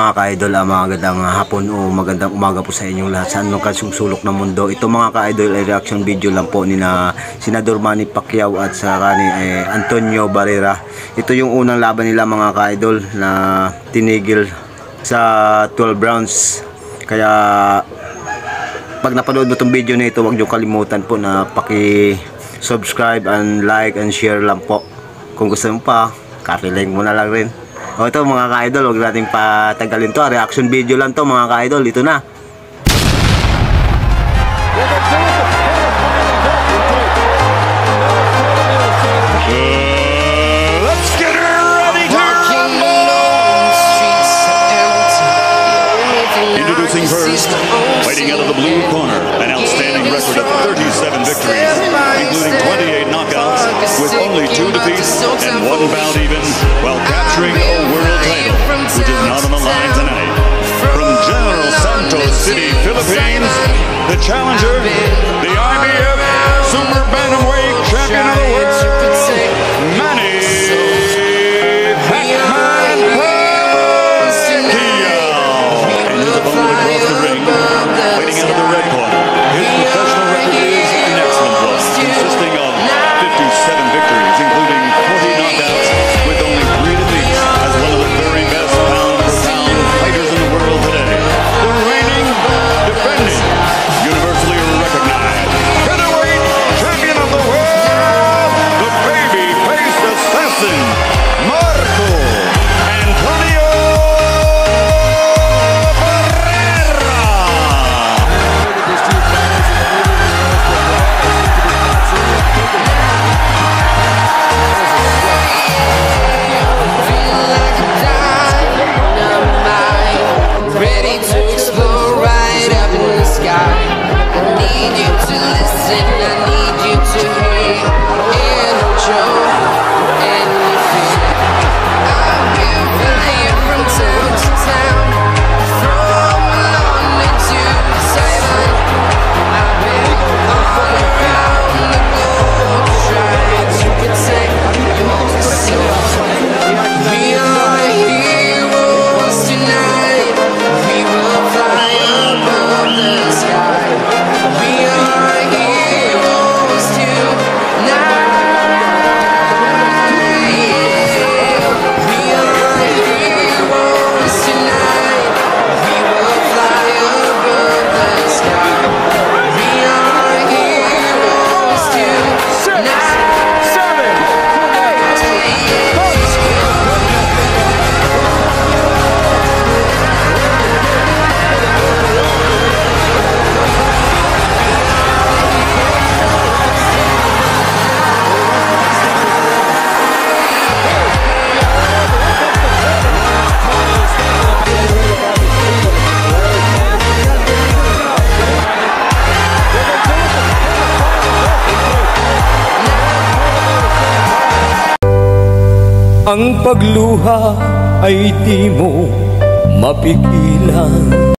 mga ka-idol, magandang hapon o magandang umaga po sa inyong lahat sa anong kasulok ng mundo. Ito mga ka-idol ay reaction video lang po ni na Senador Manny Pacquiao at sa ni Antonio Barrera. Ito yung unang laban nila mga ka-idol na tinigil sa 12 rounds. Kaya pag napanood mo itong video na ito, huwag niyo kalimutan po na paki-subscribe and like and share lang po. Kung gusto mo pa, copy-like mo na lang rin. O ito mga ka-idol, huwag natin patagalin to. Reaction video lang to mga ka-idol. Ito na. Let's get ready to rumble! Introducing first, fighting out of the blue corner, an outstanding record of 37 victories, including 28 knockouts, with only 2 defeats and 1 bout even, while capturing a world title, which is not on the line tonight. From General Santos City, Philippines, the challenger, the IBF Super Bantamweight Champion of the world, Manny Pacman Pacquiao. And his opponent across the ring, fighting out of the red corner. His professional record is an excellent one, consisting of 57 victories, including 40 knockouts, with only 3 defeats, as one of the very best pound-for-pound fighters in the world today. The reigning, defending, universally recognized featherweight champion of the world, the baby-faced assassin, Marco Antonio Barrera. Ready to explore right up in the sky. I need you to listen, I need you to hear and enjoy anything. I'll give you from town to town, from London to Taiwan. I've been all around the globe, trying to protect your soul. We are heroes tonight. We will fly above the sky. We are heroes tonight. We are heroes tonight. We will fly above the sky. We are heroes tonight. Ang pagluha ay di mo mapigilan.